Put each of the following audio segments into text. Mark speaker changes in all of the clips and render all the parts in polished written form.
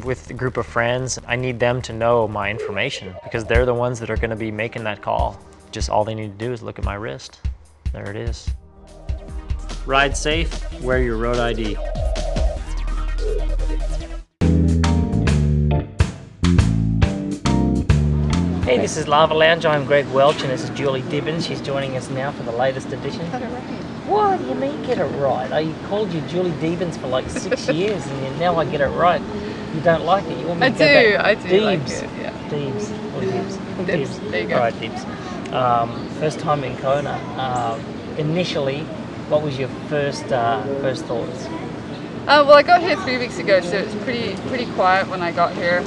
Speaker 1: with a group of friends, I need them to know my information because they're the ones that are going to be making that call. Just all they need to do is look at my wrist. There it is. Ride safe, wear your road ID. Hey, this is Lava Lounge. I'm Greg Welch and this is Julie Dibens. She's joining us now for the latest edition.
Speaker 2: Got it right.
Speaker 1: What do you mean get it right? I called you Julie Dibens for like 6 years and now I get it right. You don't like it? You want me to go back?
Speaker 2: I do
Speaker 1: Dibs.
Speaker 2: like it, yeah.
Speaker 1: Dibs. Or Dibs.
Speaker 2: Dibs. There you go.
Speaker 1: Alright, Dibs. First time in Kona. Initially, what was your first thoughts?
Speaker 2: Well, I got here 3 weeks ago, so it's pretty quiet when I got here.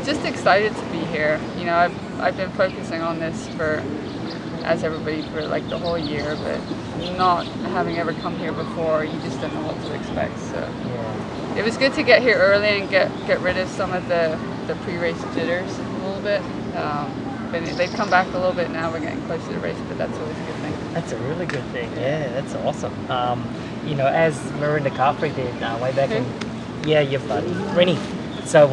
Speaker 2: Just excited to be here. You know, I've been focusing on this as everybody for like the whole year, but not having ever come here before, you just don't know what to expect. So
Speaker 1: Yeah.
Speaker 2: it was good to get here early and get rid of some of the pre-race jitters a little bit. But they've come back a little bit now. We're getting close to the race, but that's always a good thing.
Speaker 1: That's a really good thing. Yeah, that's awesome. You know, as Marinda Caffrey did way back in, yeah, your buddy, Rennie. So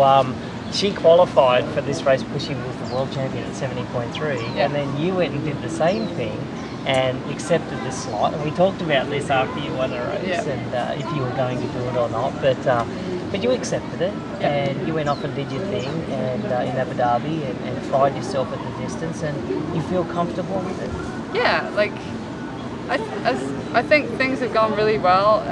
Speaker 1: she qualified for this race because she was the world champion at 70.3, and then you went and did the same thing and accepted the slot. And we talked about this after you won the race and if you were going to do it or not, but you accepted it and you went off and did your thing and in Abu Dhabi and tried yourself at the distance, and you feel comfortable with it?
Speaker 2: Yeah, like I think things have gone really well.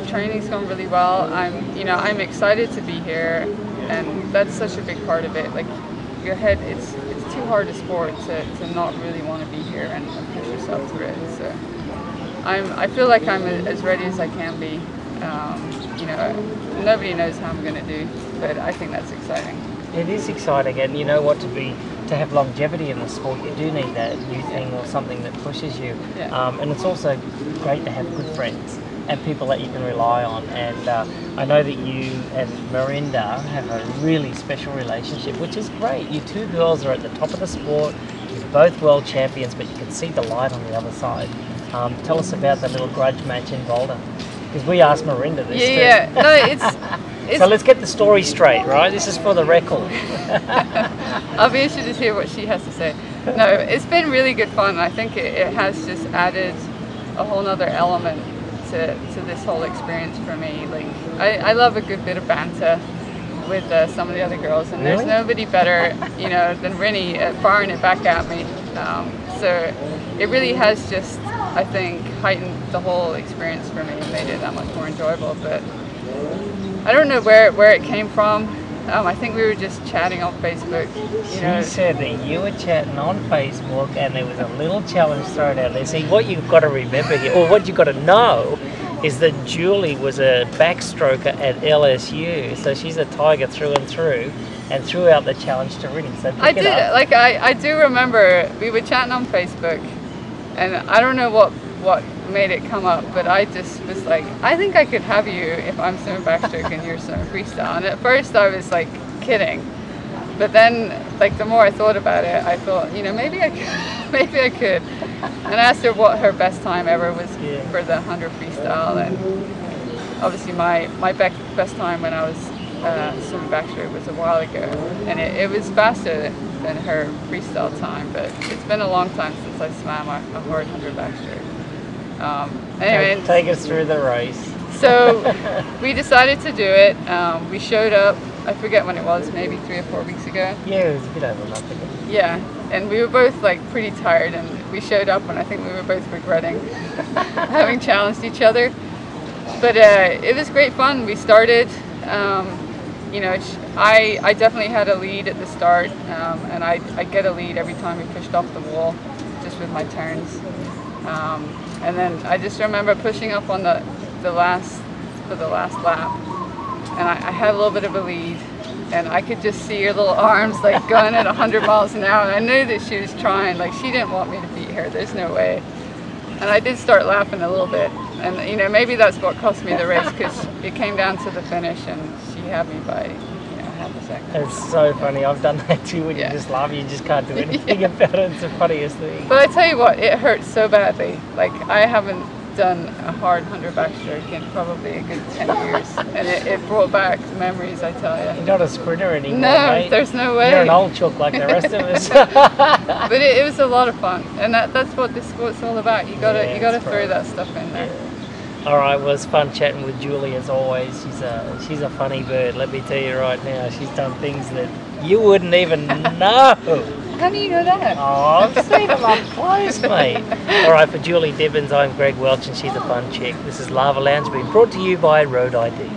Speaker 2: Training's gone really well. I'm excited to be here, and that's such a big part of it. Like your head, it's too hard a sport to not really want to be here and push yourself through it. So I feel like I'm as ready as I can be. You know, nobody knows how I'm going to do, but I think that's exciting.
Speaker 1: It is exciting, and you know what, to have longevity in the sport, you do need that new thing or something that pushes you. And it's also great to have good friends and people that you can rely on. And I know that you and Marinda have a really special relationship, which is great. You two girls are at the top of the sport. You're both world champions, but you can see the light on the other side. Tell us about that little grudge match in Boulder, because we asked Marinda this too.
Speaker 2: Yeah, no, it's
Speaker 1: so let's get the story straight, right? This is for the record.
Speaker 2: I'll be interested to hear what she has to say. No, it's been really good fun. I think it has just added a whole nother element to this whole experience for me. Like I love a good bit of banter with some of the other girls, and there's nobody better, you know, than Rennie at firing it back at me. So it really has just, I think, heightened the whole experience for me and made it that much more enjoyable. But I don't know where it came from. I think we were just chatting on Facebook.
Speaker 1: She said that you were chatting on Facebook and there was a little challenge thrown out there. See, what you've got to remember here, or what you've got to know, is that Julie was a backstroker at LSU, so she's a Tiger through and threw out the challenge to Rennie. So
Speaker 2: I did. Like I do remember we were chatting on Facebook, and I don't know what made it come up, but I just was like, I think I could have you if I'm swimming backstroke and you're swimming freestyle. And at first I was like kidding, but then like the more I thought about it, I thought, you know, maybe I could. And I asked her what her best time ever was for the 100 freestyle, and obviously my best time when I was swimming backstroke was a while ago, and it was faster than her freestyle time, but it's been a long time since I swam a hard 100 backstroke. Anyway,
Speaker 1: take us through the race.
Speaker 2: So we decided to do it. We showed up, I forget when it was, maybe 3 or 4 weeks ago.
Speaker 1: Yeah, it was a bit over a month ago.
Speaker 2: Yeah, and we were both like pretty tired, and we showed up and I think we were both regretting having challenged each other. But it was great fun. We started, you know, I definitely had a lead at the start, and I get a lead every time we pushed off the wall, just with my turns. And then I just remember pushing up on the last lap, and I had a little bit of a lead, and I could just see her little arms like going at 100 miles an hour, and I knew that she was trying. Like, she didn't want me to beat her. There's no way. And I did start laughing a little bit, and you know, maybe that's what cost me the race, because it came down to the finish and she had me by, you know, half a second.
Speaker 1: It's so funny. I've done that too. When you just laugh, you just can't do anything about it. It's the funniest thing.
Speaker 2: But I tell you what, it hurts so badly. Like, I haven't done a hard 100 backstroke in probably a good 10 years, and it brought back memories, I tell you.
Speaker 1: You're not a sprinter anymore,
Speaker 2: No,
Speaker 1: mate.
Speaker 2: there's no way.
Speaker 1: You're an old chook like the rest of us.
Speaker 2: But it was a lot of fun, and that's what this sport's all about. You gotta throw that stuff in there.
Speaker 1: All right, well, it's fun chatting with Julie as always. She's a funny bird. Let me tell you right now, she's done things that you wouldn't even know.
Speaker 2: How do you know that?
Speaker 1: Oh, I've seen them up close, mate. All right, for Julie Dibens, I'm Greg Welch, and she's a fun chick. This is Lava Lounge, being brought to you by Road ID.